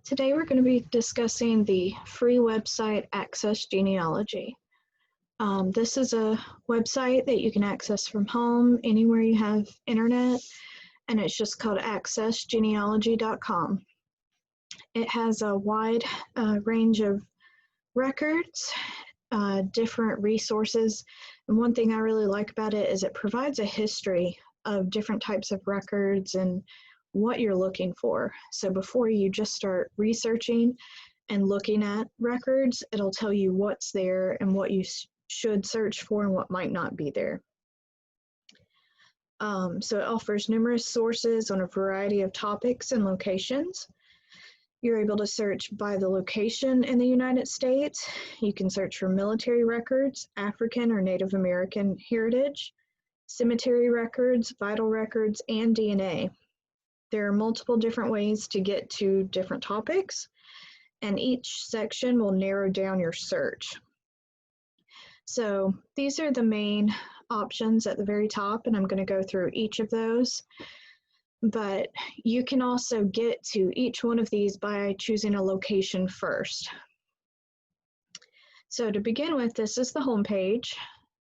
Today we're going to be discussing the free website AccessGenealogy. This is a website that you can access from home, anywhere you have internet, and it's just called accessgenealogy.com. It has a wide range of records, different resources, and one thing I really like about it is it provides a history of different types of records and what you're looking for. So before you just start researching and looking at records, it'll tell you what's there and what you should search for and what might not be there. So it offers numerous sources on a variety of topics and locations. You're able to search by the location in the United States. You can search for military records, African or Native American heritage, cemetery records, vital records, and DNA. There are multiple different ways to get to different topics, and each section will narrow down your search. So these are the main options at the very top, and I'm going to go through each of those. But you can also get to each one of these by choosing a location first. So to begin with, this is the home page.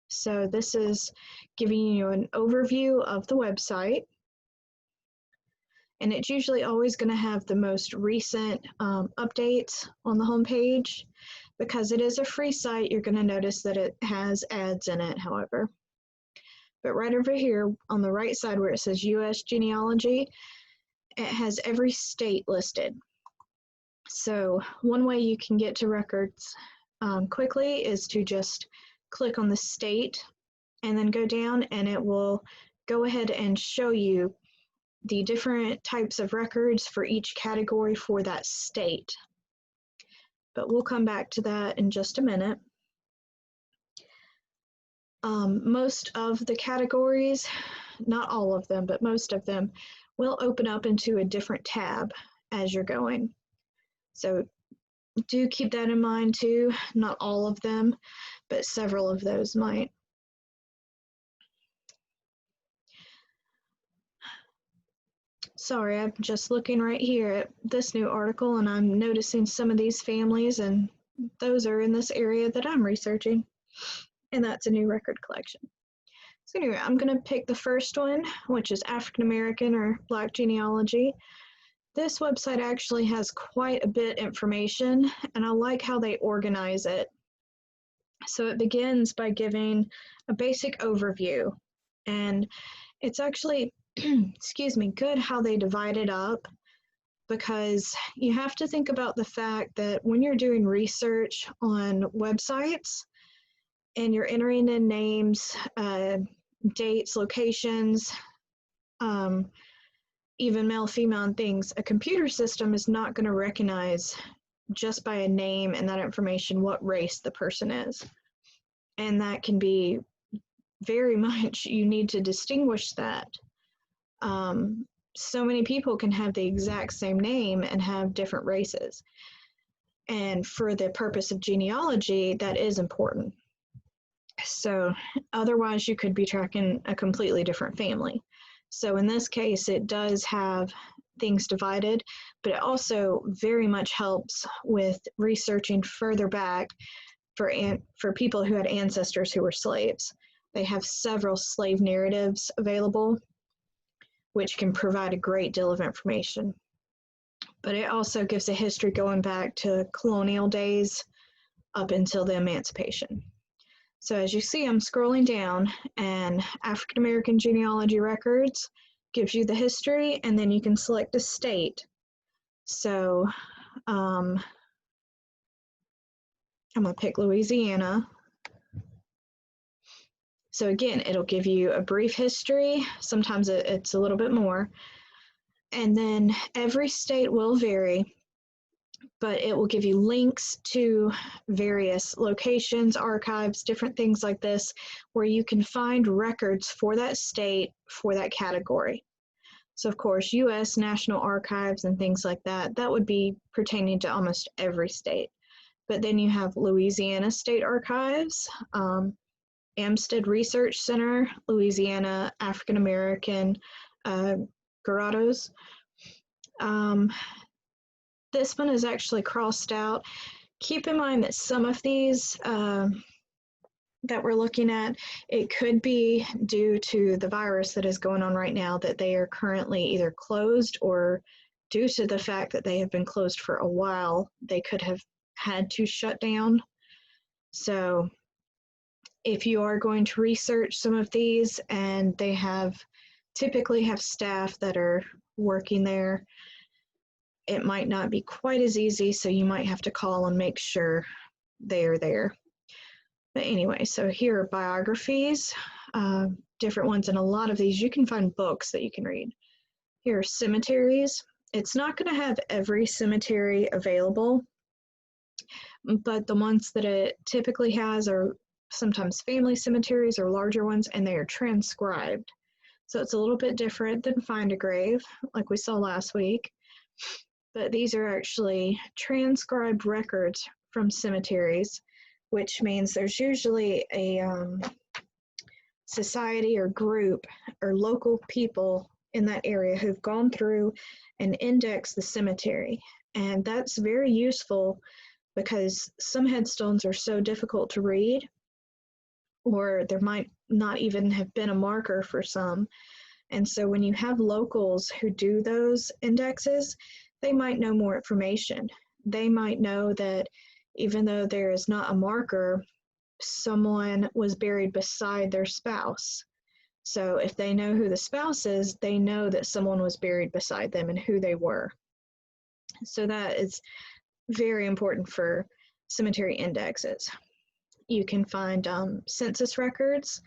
So this is giving you an overview of the website. And it's usually always going to have the most recent updates on the home page. Because it is a free site, you're going to notice that it has ads in it, however. But right over here on the right side where it says US Genealogy, it has every state listed. So one way you can get to records quickly is to just click on the state and then go down, and it will go ahead and show you the different types of records for each category for that state. But we'll come back to that in just a minute. Most of the categories, not all of them, but most of them will open up into a different tab as you're going. So do keep that in mind too. Not all of them, but several of those might. Sorry, I'm just looking right here at this new article and I'm noticing some of these families, and those are in this area that I'm researching, and that's a new record collection. So anyway, I'm going to pick the first one, which is African American or Black genealogy. This website actually has quite a bit of information, and I like how they organize it. So it begins by giving a basic overview, and it's actually excuse me, good how they divide it up, because you have to think about the fact that when you're doing research on websites and you're entering in names, dates, locations, even male, female, and things, a computer system is not going to recognize just by a name and that information what race the person is. And that can be very much, you need to distinguish that. So many people can have the exact same name and have different races. And for the purpose of genealogy, that is important. So otherwise you could be tracking a completely different family. So in this case, it does have things divided, but it also very much helps with researching further back for people who had ancestors who were slaves. They have several slave narratives available, which can provide a great deal of information. But it also gives a history going back to colonial days up until the emancipation. So as you see, I'm scrolling down, and African American genealogy records gives you the history, and then you can select a state. So I'm gonna pick Louisiana. So again, it'll give you a brief history. Sometimes it's a little bit more. And then every state will vary, but it will give you links to various locations, archives, different things like this, where you can find records for that state, for that category. So of course, US National Archives and things like that, that would be pertaining to almost every state. But then you have Louisiana State Archives, Amstead Research Center, Louisiana African American Garrados. this one is actually crossed out. Keep in mind that some of these that we're looking at, it could be due to the virus that is going on right now, that they are currently either closed, or due to the fact that they have been closed for a while, they could have had to shut down. So if you are going to research some of these, and they typically have staff that are working there, it might not be quite as easy, so you might have to call and make sure they are there. But anyway, so here are biographies, different ones, and a lot of these you can find books that you can read. Here are cemeteries. It's not going to have every cemetery available, but the ones that it typically has are sometimes family cemeteries or larger ones, and they are transcribed. So it's a little bit different than Find a Grave, like we saw last week. But these are actually transcribed records from cemeteries, which means there's usually a society or group or local people in that area who've gone through and indexed the cemetery. And that's very useful because some headstones are so difficult to read, or there might not even have been a marker for some. And so when you have locals who do those indexes, they might know more information. They might know that even though there is not a marker, someone was buried beside their spouse. So if they know who the spouse is, they know that someone was buried beside them and who they were. So that is very important for cemetery indexes. You can find census records.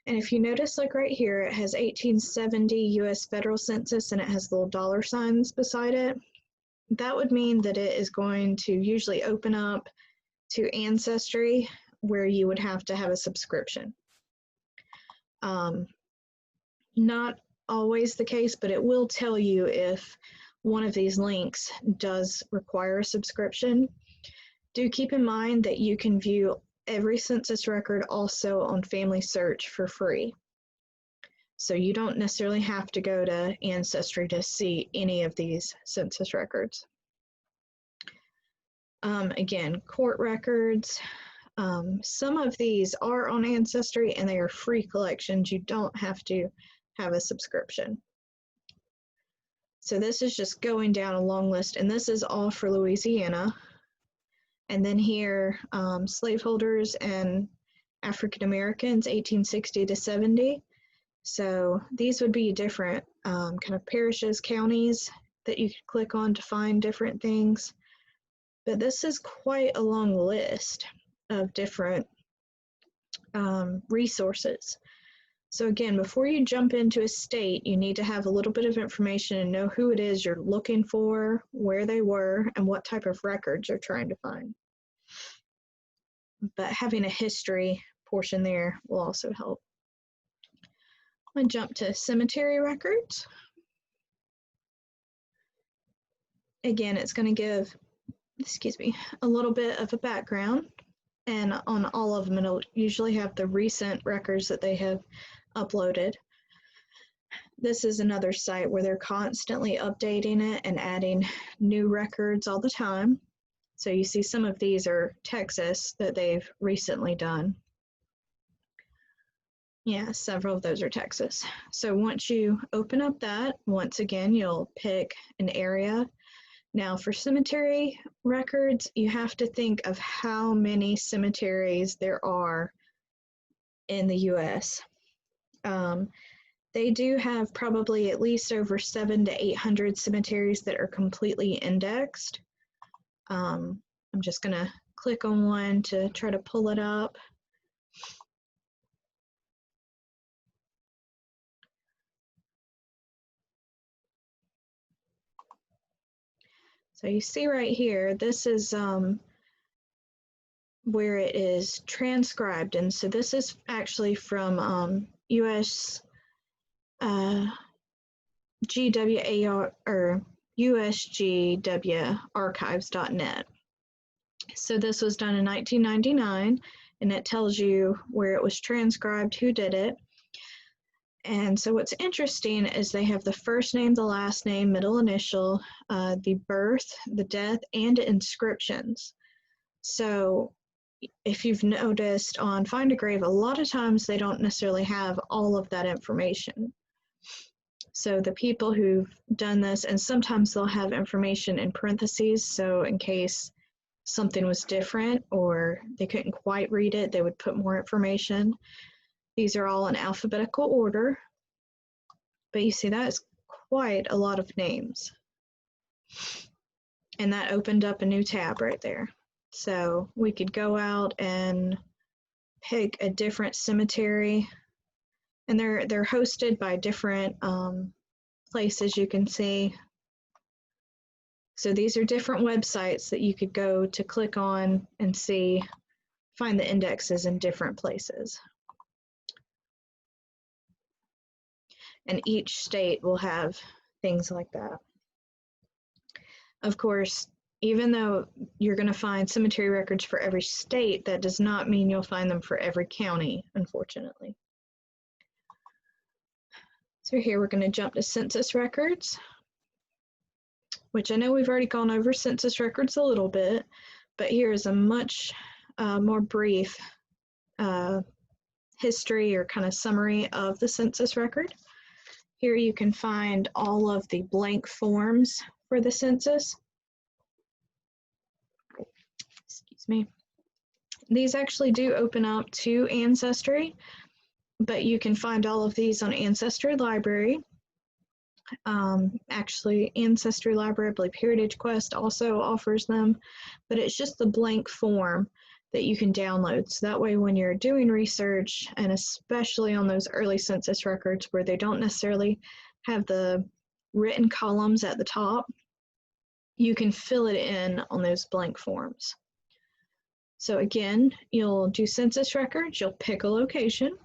And if you notice, like right here, it has 1870 US federal census and it has little dollar signs beside it. That would mean that it is going to usually open up to Ancestry, where you would have to have a subscription. Not always the case, but it will tell you if one of these links does require a subscription. Do keep in mind that you can view every census record also on Family Search for free. So you don't necessarily have to go to Ancestry to see any of these census records. Again, court records. Some of these are on Ancestry and they are free collections. You don't have to have a subscription. So this is just going down a long list, and this is all for Louisiana. And then here, slaveholders and African Americans, 1860 to 70. So these would be different kind of parishes, counties that you could click on to find different things. But this is quite a long list of different resources. So again, before you jump into a state, you need to have a little bit of information and know who it is you're looking for, where they were, and what type of records you're trying to find. But having a history portion there will also help. I'm going to jump to cemetery records. Again, it's going to give, a little bit of a background, and on all of them it'll usually have the recent records that they have uploaded. This is another site where they're constantly updating it and adding new records all the time. So you see some of these are Texas that they've recently done. Yeah, several of those are Texas. So once you open up that, once again, you'll pick an area. Now for cemetery records, you have to think of how many cemeteries there are in the US. They do have probably at least over 700 to 800 cemeteries that are completely indexed. I'm just going to click on one to try to pull it up. So you see right here, this is where it is transcribed. And so this is actually from GWAR or USGWarchives.net. So this was done in 1999, and it tells you where it was transcribed, who did it. And so what's interesting is they have the first name, the last name, middle initial, the birth, the death, and inscriptions. So if you've noticed on Find a Grave, a lot of times they don't necessarily have all of that information. So the people who've done this, and sometimes they'll have information in parentheses, so in case something was different or they couldn't quite read it, they would put more information. These are all in alphabetical order, but you see that is quite a lot of names. And that opened up a new tab right there. So we could go out and pick a different cemetery, and they're hosted by different places you can see. So these are different websites that you could go to click on and see, find the indexes in different places. And each state will have things like that. Of course, even though you're going to find cemetery records for every state, that does not mean you'll find them for every county, unfortunately. So here we're going to jump to census records, which I know we've already gone over census records a little bit, but here is a much more brief history or kind of summary of the census record. Here you can find all of the blank forms for the census. Excuse me. These actually do open up to Ancestry, but you can find all of these on Ancestry Library. Actually, Ancestry Library, I believe Heritage Quest also offers them, but it's just the blank form that you can download. So that way when you're doing research, and especially on those early census records where they don't necessarily have the written columns at the top, you can fill it in on those blank forms. So again, you'll do census records, you'll pick a location,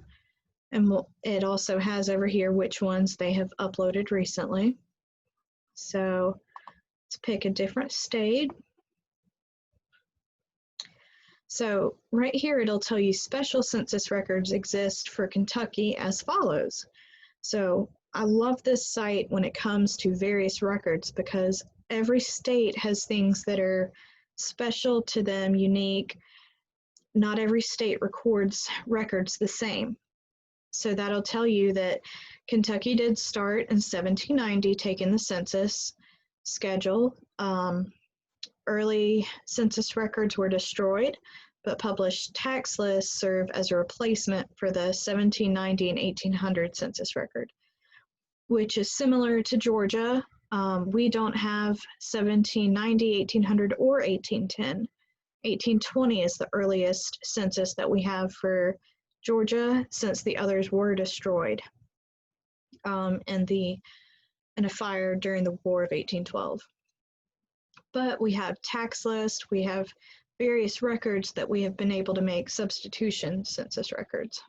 and it also has over here which ones they have uploaded recently. So let's pick a different state. So right here, it'll tell you special census records exist for Kentucky as follows. So I love this site when it comes to various records because every state has things that are special to them, unique. Not every state records records the same. So that'll tell you that Kentucky did start in 1790 taking the census schedule. Early census records were destroyed, but published tax lists serve as a replacement for the 1790 and 1800 census record, which is similar to Georgia. We don't have 1790, 1800, or 1810. 1820 is the earliest census that we have for Georgia, since the others were destroyed in a fire during the War of 1812. But we have tax lists, we have various records that we have been able to make substitution census records.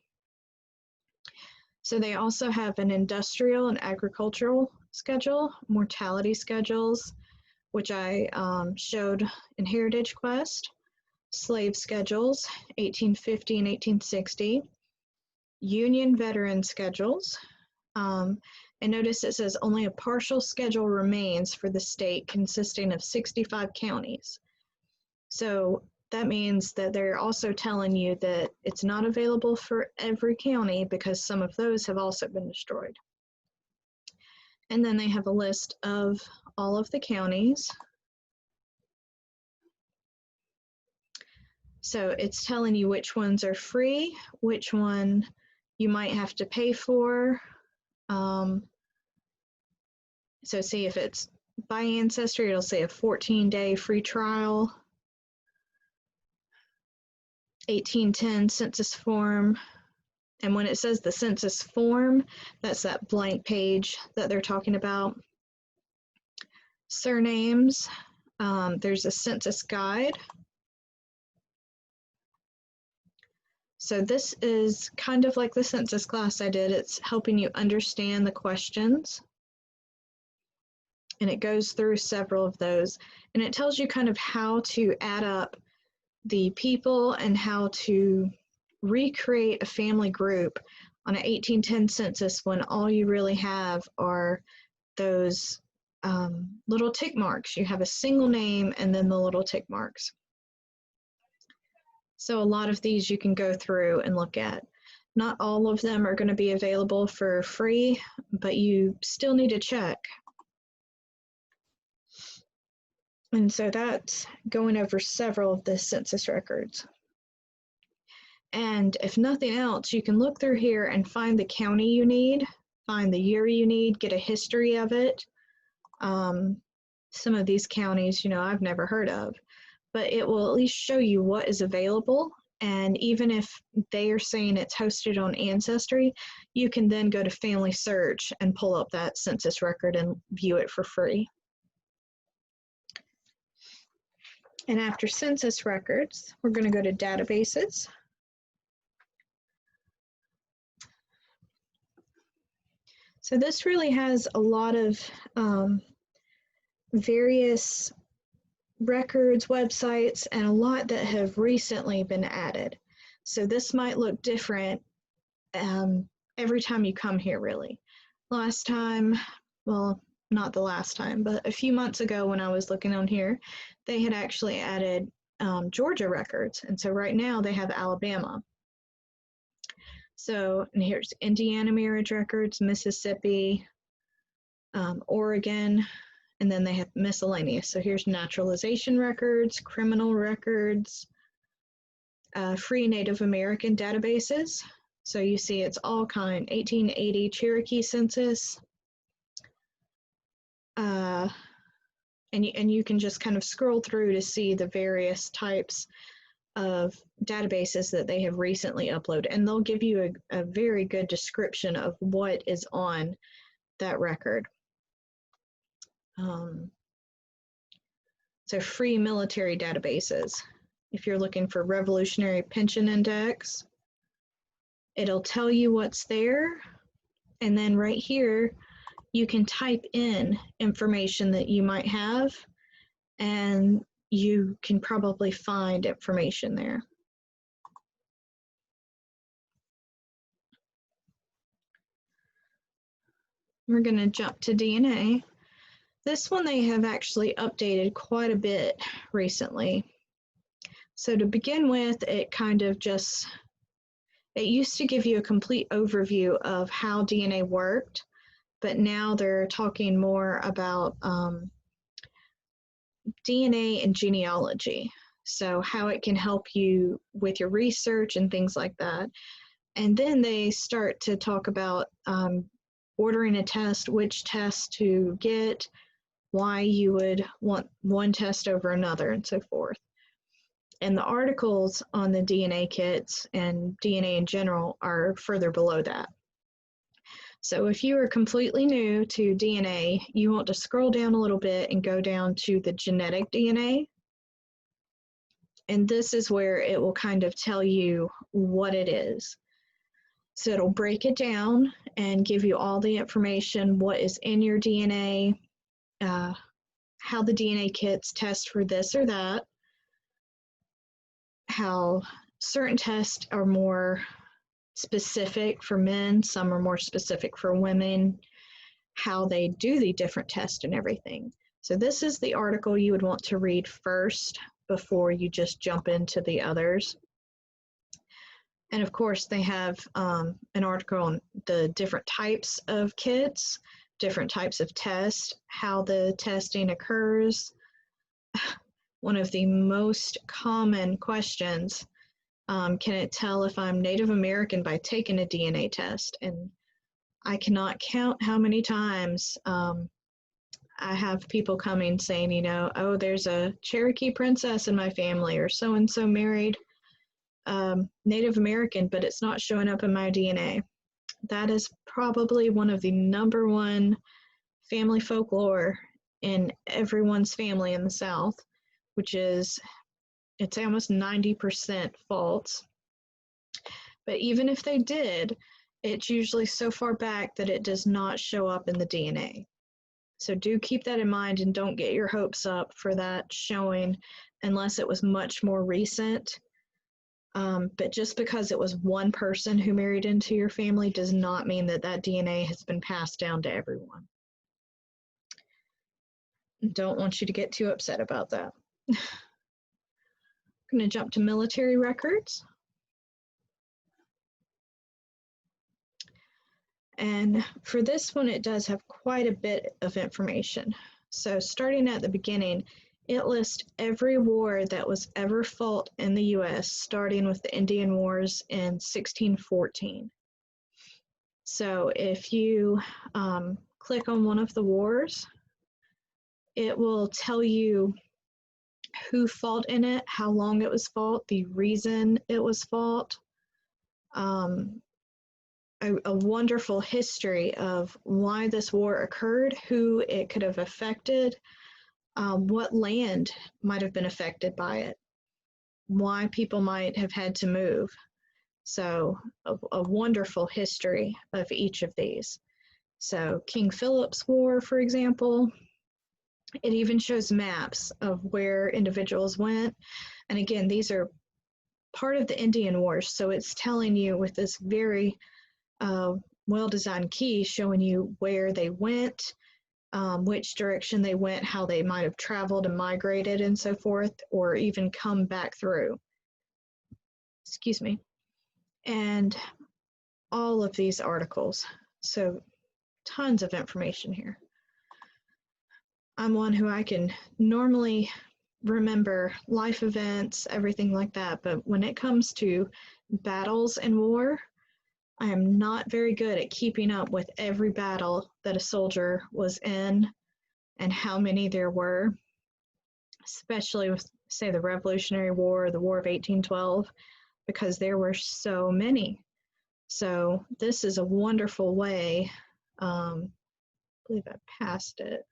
So they also have an industrial and agricultural schedule, mortality schedules, which I showed in Heritage Quest, slave schedules, 1850 and 1860, Union veteran schedules, and notice it says only a partial schedule remains for the state consisting of 65 counties. So that means that they're also telling you that it's not available for every county because some of those have also been destroyed. And then they have a list of all of the counties. So it's telling you which ones are free, which one you might have to pay for. So see if it's by Ancestry, it'll say a 14-day free trial. 1810 census form. And when it says the census form, that's that blank page that they're talking about. Surnames, there's a census guide. So this is kind of like the census class I did. It's helping you understand the questions. And it goes through several of those. And it tells you kind of how to add up the people and how to recreate a family group on an 1810 census when all you really have are those little tick marks. You have a single name and then the little tick marks. So a lot of these you can go through and look at. Not all of them are going to be available for free, but you still need to check. And so that's going over several of the census records. And if nothing else, you can look through here and find the county you need, find the year you need, get a history of it. Some of these counties, you know, I've never heard of, but it will at least show you what is available. And even if they are saying it's hosted on Ancestry, you can then go to Family Search and pull up that census record and view it for free. And after census records, we're going to go to databases. So this really has a lot of various records, websites, and a lot that have recently been added. So this might look different every time you come here, really. Last time, well, not the last time, but a few months ago when I was looking on here, they had actually added Georgia records. And so right now they have Alabama. So, and here's Indiana marriage records, Mississippi, Oregon, and then they have miscellaneous. So here's naturalization records, criminal records, free Native American databases. So you see it's all kind, 1880 Cherokee census. And you can just kind of scroll through to see the various types of databases that they have recently uploaded. And they'll give you a very good description of what is on that record. So free military databases. If you're looking for Revolutionary Pension Index, it'll tell you what's there. And then right here, you can type in information that you might have, and you can probably find information there. We're going to jump to DNA. This one they have actually updated quite a bit recently. So to begin with, it kind of just, it used to give you a complete overview of how DNA worked, but now they're talking more about DNA and genealogy. So how it can help you with your research and things like that. And then they start to talk about ordering a test, which test to get, why you would want one test over another, and so forth. And the articles on the DNA kits and DNA in general are further below that. So if you are completely new to DNA, you want to scroll down a little bit and go down to the genetic DNA. And this is where it will kind of tell you what it is. So it'll break it down and give you all the information, what is in your DNA, how the DNA kits test for this or that, how certain tests are more specific for men, some are more specific for women, how they do the different tests and everything. So this is the article you would want to read first before you just jump into the others. And of course they have an article on the different types of kits, different types of tests, how the testing occurs. One of the most common questions, can it tell if I'm Native American by taking a DNA test? And I cannot count how many times I have people coming saying, you know, oh, there's a Cherokee princess in my family, or so-and-so married Native American, but it's not showing up in my DNA. That is probably one of the #1 family folklore in everyone's family in the South, which is, it's almost 90% false. But even if they did, it's usually so far back that it does not show up in the DNA. So do keep that in mind and don't get your hopes up for that showing unless it was much more recent. But just because it was one person who married into your family does not mean that that DNA has been passed down to everyone. Don't want you to get too upset about that. I'm going to jump to military records. And for this one, it does have quite a bit of information. So starting at the beginning, it lists every war that was ever fought in the US, starting with the Indian Wars in 1614. So if you click on one of the wars, it will tell you who fought in it, how long it was fought, the reason it was fought, a wonderful history of why this war occurred, who it could have affected, what land might have been affected by it, why people might have had to move. So a wonderful history of each of these. So King Philip's War, for example, it even shows maps of where individuals went. And again, these are part of the Indian Wars, so it's telling you with this very well-designed key showing you where they went, which direction they went, how they might have traveled and migrated and so forth, or even come back through. Excuse me. And all of these articles. So tons of information here. I'm one who I can normally remember life events, everything like that, but when it comes to battles and war, I am not very good at keeping up with every battle that a soldier was in and how many there were, especially with, say, the Revolutionary War, the War of 1812, because there were so many. So this is a wonderful way. I believe I passed it.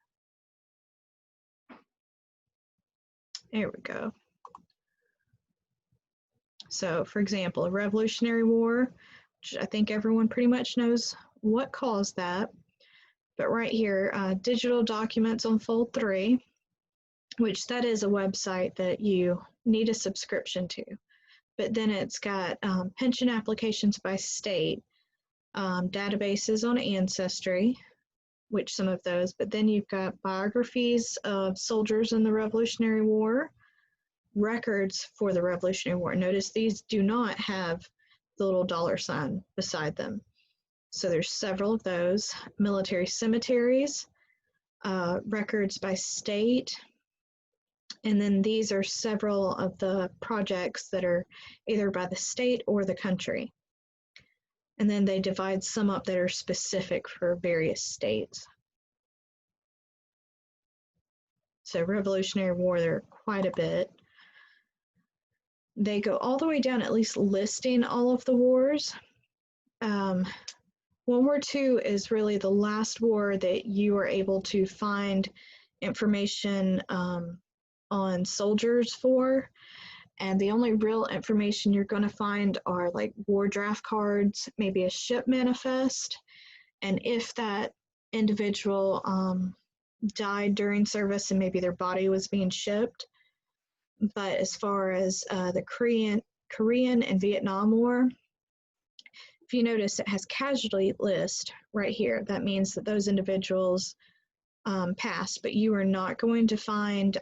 There we go. So, for example, a Revolutionary War, which I think everyone pretty much knows what caused that. But right here, digital documents on Fold 3, which that is a website that you need a subscription to. But then it's got pension applications by state, databases on Ancestry, which some of those, but then you've got biographies of soldiers in the Revolutionary War, records for the Revolutionary War. Notice these do not have the little $ beside them. So there's several of those. Military cemeteries, records by state, and then these are several of the projects that are either by the state or the country. And then they divide some up that are specific for various states. So Revolutionary War, there are quite a bit. They go all the way down, at least listing all of the wars. World War II is really the last war that you are able to find information on soldiers for. And the only real information you're going to find are like war draft cards, maybe a ship manifest, and if that individual died during service and maybe their body was being shipped. But as far as the Korean and Vietnam War, if you notice, it has casualty list right here. That means that those individuals passed, but you are not going to find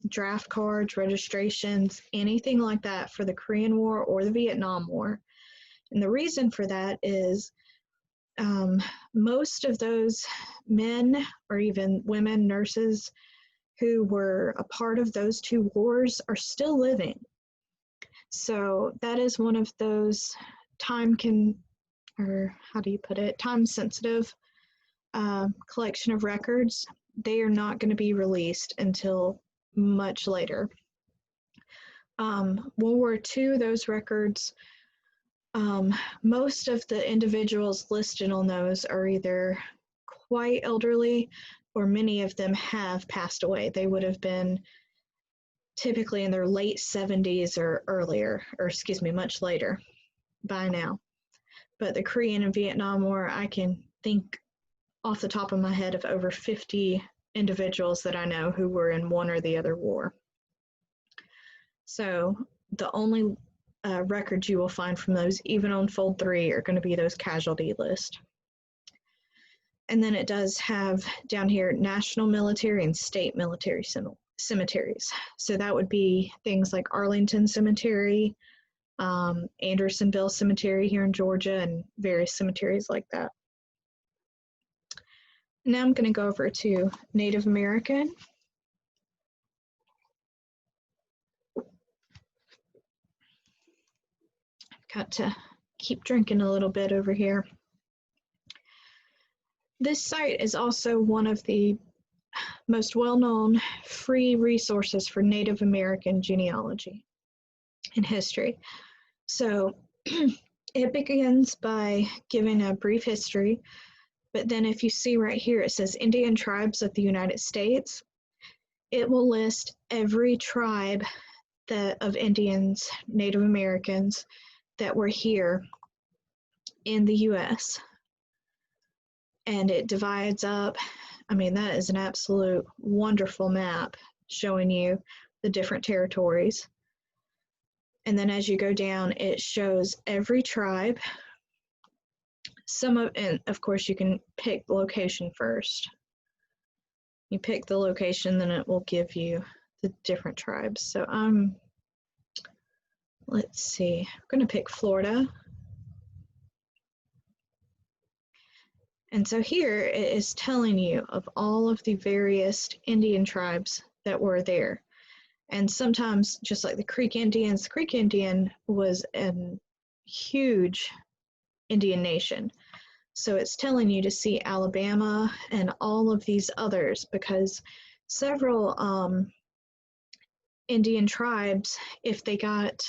draft cards, registrations, anything like that for the Korean War or the Vietnam War. And the reason for that is most of those men or even women, nurses who were a part of those two wars are still living. So that is one of those time-sensitive collection of records. They are not going to be released until much later. World War II, those records, most of the individuals listed on those are either quite elderly or many of them have passed away. They would have been typically in their late 70s or earlier, or excuse me, much later by now. But the Korean and Vietnam War, I can think off the top of my head of over 50 individuals that I know who were in one or the other war. So the only records you will find from those, even on Fold 3, are going to be those casualty lists. And then it does have down here national military and state military cemeteries. So that would be things like Arlington Cemetery, Andersonville Cemetery here in Georgia, and various cemeteries like that. Now I'm going to go over to Native American. Got to keep drinking a little bit over here. This site is also one of the most well-known free resources for Native American genealogy and history. So it begins by giving a brief history, but then if you see right here, it says Indian tribes of the United States. It will list every tribe of Indians, Native Americans that were here in the US. And it divides up. I mean, that is an absolute wonderful map showing you the different territories. And then as you go down, it shows every tribe. And of course you can pick the location first. You pick the location, then it will give you the different tribes. So let's see, I'm going to pick Florida. And so here it is telling you of all of the various Indian tribes that were there. And sometimes, just like the Creek Indians, the Creek Indian was a huge Indian nation. So it's telling you to see Alabama and all of these others, because several Indian tribes, if they got,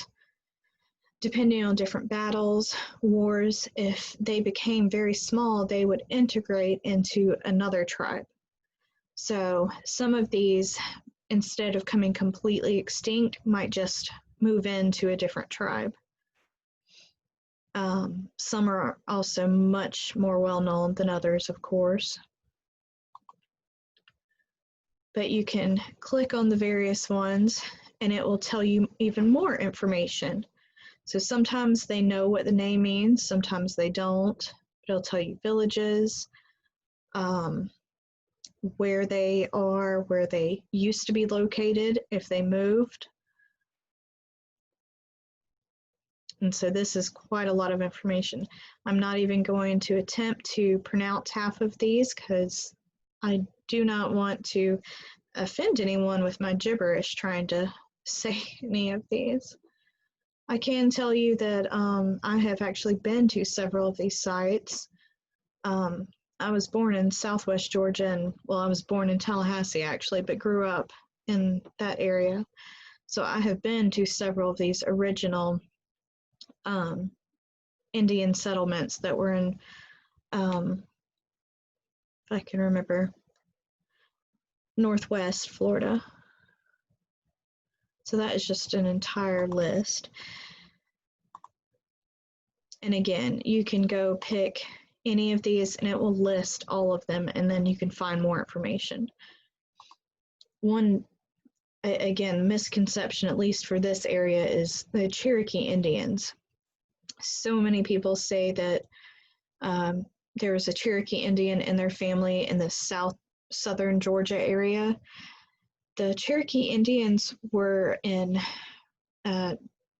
depending on different battles, wars, if they became very small, they would integrate into another tribe. So some of these, instead of coming completely extinct, might just move into a different tribe. Some are also much more well-known than others, of course. But you can click on the various ones and it will tell you even more information. So sometimes they know what the name means, sometimes they don't. It'll tell you villages, where they are, where they used to be located, if they moved. And so this is quite a lot of information. I'm not even going to attempt to pronounce half of these because I do not want to offend anyone with my gibberish trying to say any of these. I can tell you that I have actually been to several of these sites. I was born in Southwest Georgia, and well, I was born in Tallahassee actually, but grew up in that area. So I have been to several of these original Indian settlements that were in, if I can remember, Northwest Florida. So that is just an entire list. And again, you can go pick any of these and it will list all of them, and then you can find more information. One, again, misconception, at least for this area, is the Cherokee Indians. So many people say that there was a Cherokee Indian in their family in the southern Georgia area. The Cherokee Indians were in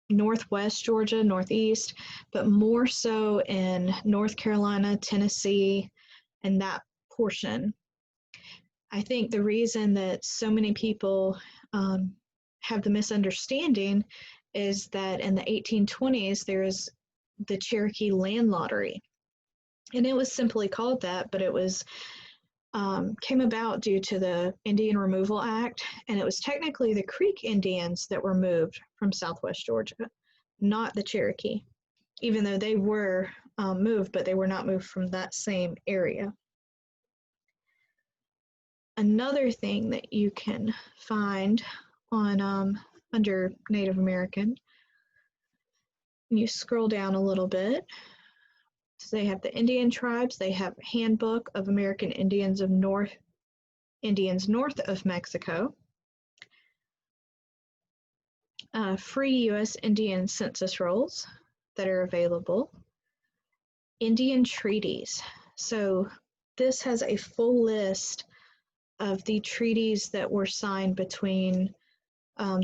Northwest Georgia, Northeast, but more so in North Carolina, Tennessee, and that portion. I think the reason that so many people have the misunderstanding is that in the 1820s, there was the Cherokee Land Lottery. And it was simply called that, but it was came about due to the Indian Removal Act, and it was technically the Creek Indians that were moved from Southwest Georgia, not the Cherokee, even though they were moved, but they were not moved from that same area. Another thing that you can find on under Native American, you scroll down a little bit. So they have the Indian tribes, they have Handbook of American Indians north of Mexico. free U.S. Indian census rolls that are available, Indian treaties. So this has a full list of the treaties that were signed between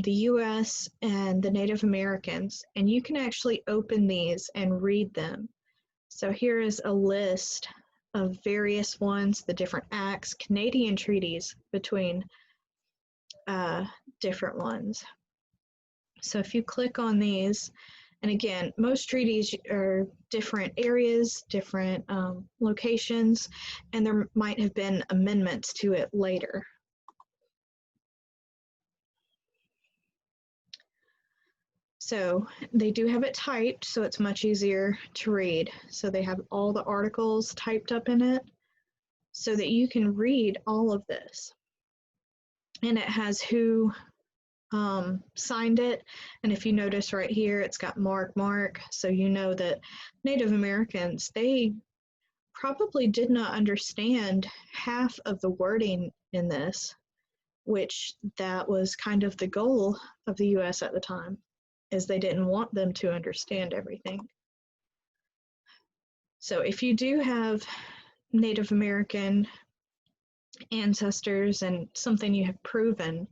the U.S. and the Native Americans, and you can actually open these and read them. So here is a list of various ones, the different acts, Canadian treaties between different ones. So if you click on these, and again, most treaties are different areas, different locations, and there might have been amendments to it later. So they do have it typed, so it's much easier to read. So they have all the articles typed up in it so that you can read all of this. And it has who signed it. And if you notice right here, it's got Mark. So you know that Native Americans, they probably did not understand half of the wording in this, which that was kind of the goal of the US at the time, is they didn't want them to understand everything. So if you do have Native American ancestors and something you have proven,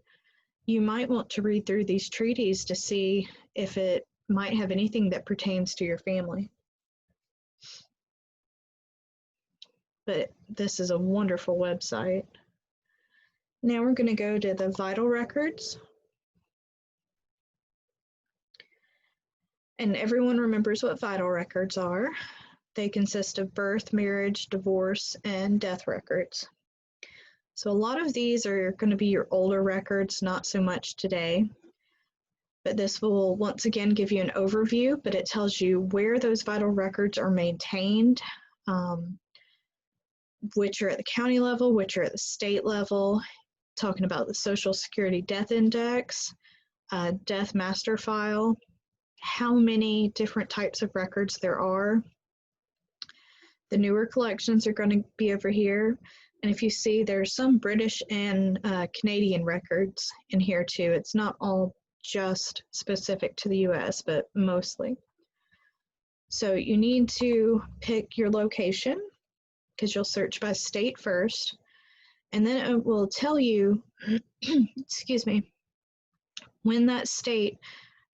you might want to read through these treaties to see if it might have anything that pertains to your family. But this is a wonderful website. Now we're going to go to the vital records. And everyone remembers what vital records are. They consist of birth, marriage, divorce, and death records. So a lot of these are going to be your older records, not so much today. But this will once again give you an overview, but it tells you where those vital records are maintained, which are at the county level, which are at the state level, talking about the Social Security Death Index, Death Master File, how many different types of records there are. The newer collections are going to be over here. And if you see, there's some British and Canadian records in here too. It's not all just specific to the US, but mostly. So you need to pick your location, because you'll search by state first, and then it will tell you, excuse me, when that state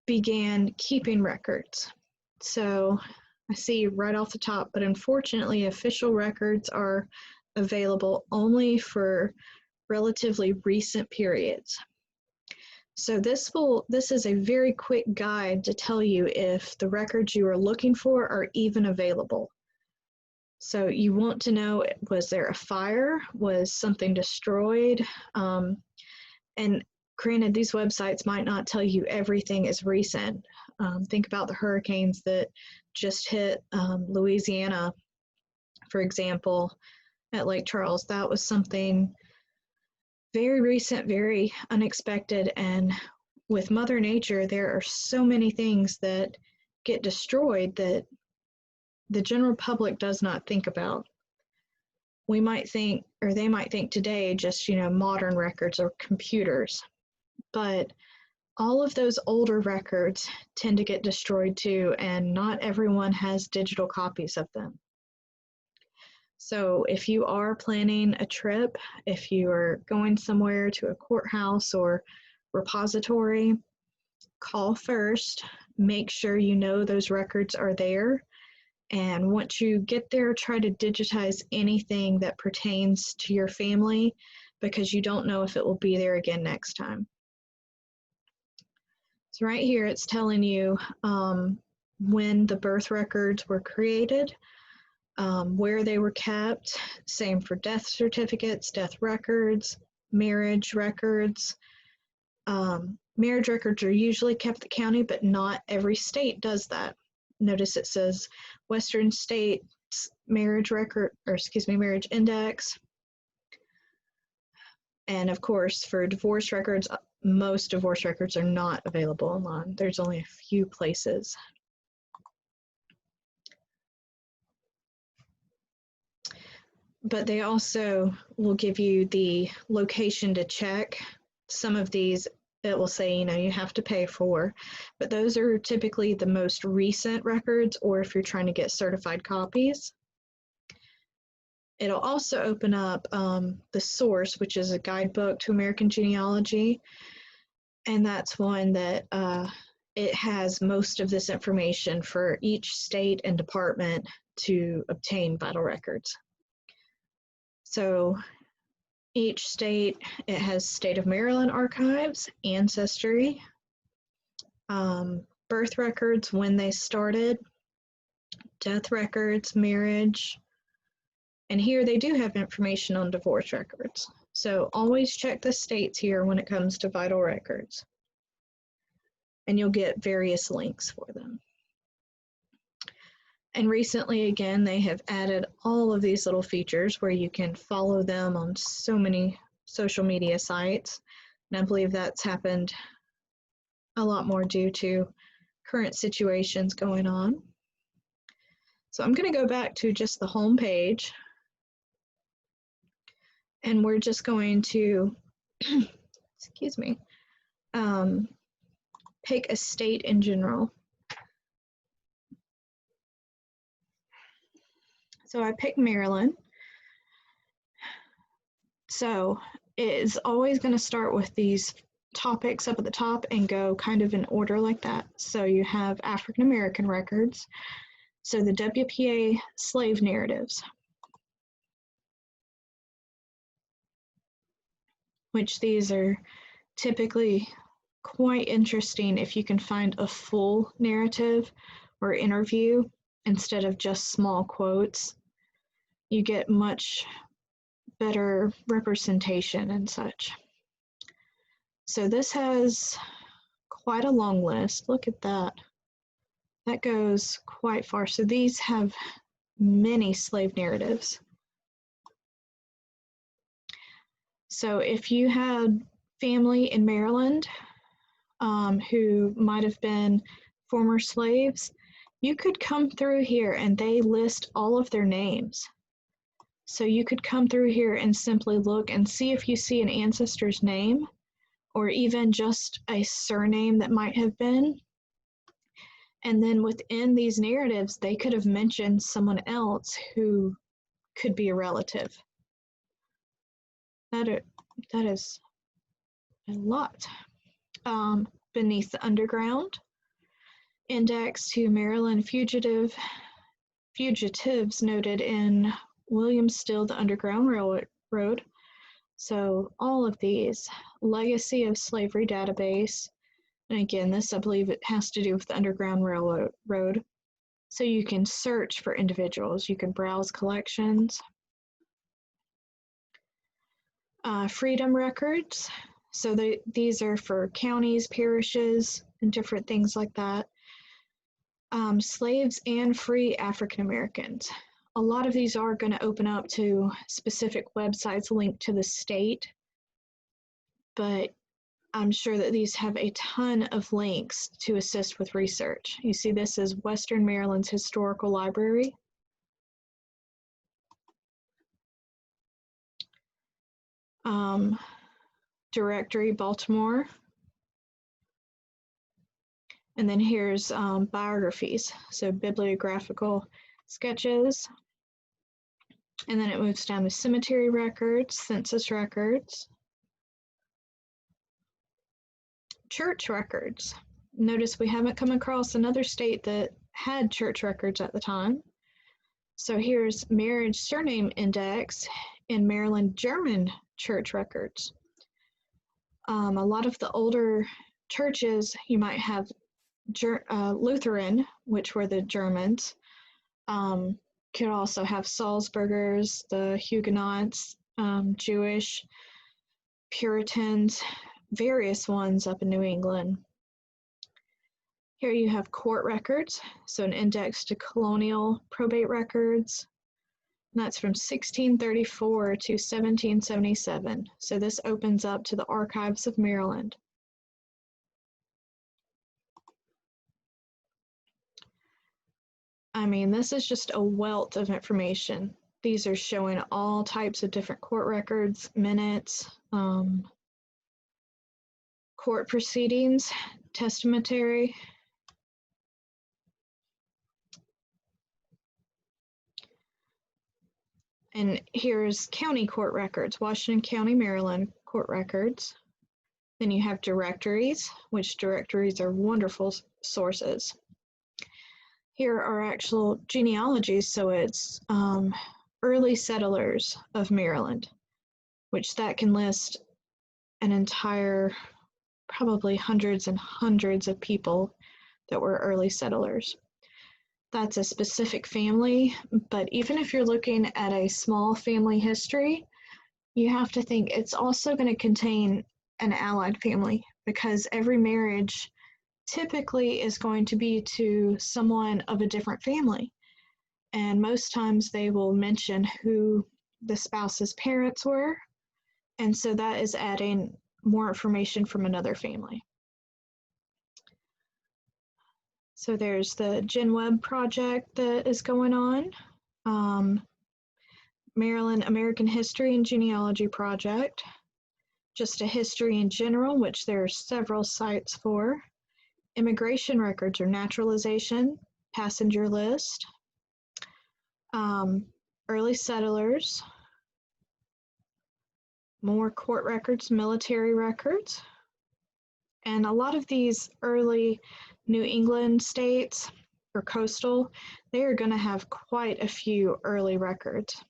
began keeping records. So I see right off the top, but unfortunately official records are available only for relatively recent periods. So this is a very quick guide to tell you if the records you are looking for are even available. So you want to know, was there a fire? Was something destroyed? And granted, these websites might not tell you everything is recent. Think about the hurricanes that just hit Louisiana, for example, at Lake Charles. That was something very recent, very unexpected, and with Mother Nature, there are so many things that get destroyed that the general public does not think about. We might think, or they might think today, just, modern records or computers, but all of those older records tend to get destroyed too, and not everyone has digital copies of them. So if you are planning a trip, if you are going somewhere to a courthouse or repository, call first, make sure you know those records are there. And once you get there, try to digitize anything that pertains to your family, because you don't know if it will be there again next time. So right here, it's telling you when the birth records were created, where they were kept, same for death certificates, death records, marriage records. Marriage records are usually kept at the county, but not every state does that. Notice it says Western States marriage record, or excuse me, marriage index. And of course, for divorce records, most divorce records are not available online. There's only a few places. But they also will give you the location to check. Some of these it will say, you know, you have to pay for, but those are typically the most recent records, or if you're trying to get certified copies. It'll also open up the source, which is a guidebook to American genealogy, and that's one that it has most of this information for each state and department to obtain vital records. So each state, it has State of Maryland archives, ancestry, birth records, when they started, death records, marriage, and here they do have information on divorce records. So always check the states here when it comes to vital records, and you'll get various links for them. And recently, again, they have added all of these little features where you can follow them on so many social media sites. And I believe that's happened a lot more due to current situations going on. So I'm going to go back to just the home page. And we're just going to, excuse me, pick a state in general. So I picked Maryland. So it is always going to start with these topics up at the top and go kind of in order like that. So you have African American records. So the WPA slave narratives, which these are typically quite interesting if you can find a full narrative or interview instead of just small quotes. You get much better representation and such. So this has quite a long list. Look at that. That goes quite far. So these have many slave narratives. So if you had family in Maryland who might have been former slaves, you could come through here and they list all of their names. So you could come through here and simply look and see if you see an ancestor's name or even just a surname that might have been. And then within these narratives, they could have mentioned someone else who could be a relative. That is a lot. Beneath the underground, index to Maryland fugitives noted in William Still, the Underground Railroad. So all of these, legacy of slavery database, and again, this I believe it has to do with the Underground Railroad. So you can search for individuals, you can browse collections. Freedom records, so these are for counties, parishes, and different things like that. Slaves and free African Americans. A lot of these are going to open up to specific websites linked to the state, but I'm sure that these have a ton of links to assist with research. You see this is Western Maryland's Historical Library. Directory Baltimore. And then here's biographies, so bibliographical sketches. And then it moves down to cemetery records, census records, church records. Notice we haven't come across another state that had church records at the time. So here's marriage surname index in Maryland German church records. A lot of the older churches, you might have Lutheran, which were the Germans. Could also have Salzburgers, the Huguenots, Jewish, Puritans, various ones up in New England. Here you have court records, so an index to colonial probate records. And that's from 1634 to 1777. So this opens up to the archives of Maryland. I mean, this is just a wealth of information. These are showing all types of different court records, minutes, court proceedings, testamentary, and here's county court records, Washington County, Maryland court records. Then you have directories, which directories are wonderful sources. Here are actual genealogies, so it's early settlers of Maryland, which that can list an entire, probably hundreds and hundreds of people that were early settlers. That's a specific family, but even if you're looking at a small family history, you have to think it's also going to contain an allied family, because every marriage typically is going to be to someone of a different family. And most times they will mention who the spouse's parents were. And so that is adding more information from another family. So there's the GenWeb project that is going on. Maryland American History and Genealogy Project. Just a history in general, which there are several sites for. Immigration records or naturalization, passenger list, early settlers, more court records, military records, and a lot of these early New England states or coastal, they are going to have quite a few early records.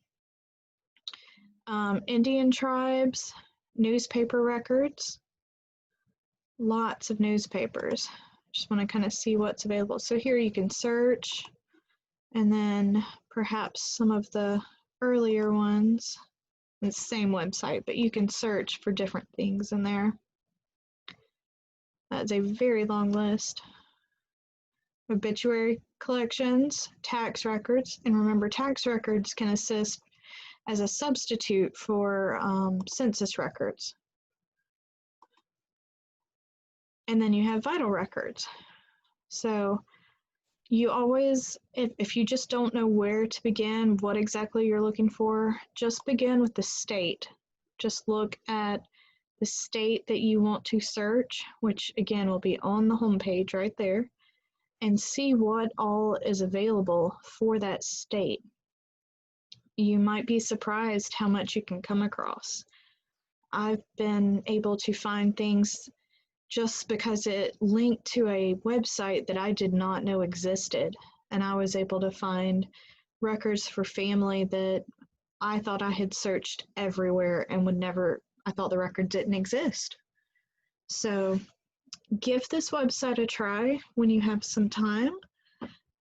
Indian tribes, newspaper records, lots of newspapers. Just want to kind of see what's available. So here you can search, and then perhaps some of the earlier ones, it's the same website, but you can search for different things in there. That's a very long list. Obituary collections, tax records, and remember, tax records can assist as a substitute for census records. And then you have vital records. So you always, if you just don't know where to begin, what exactly you're looking for, just begin with the state. Just look at the state that you want to search, which again will be on the homepage right there, and see what all is available for that state. You might be surprised how much you can come across. I've been able to find things just because it linked to a website that I did not know existed, and I was able to find records for family that I thought I had searched everywhere and would never, I thought the record didn't exist. So give this website a try when you have some time,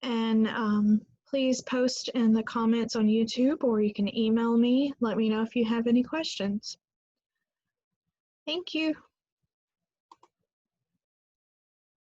and please post in the comments on YouTube, or you can email me. Let me know if you have any questions. Thank you.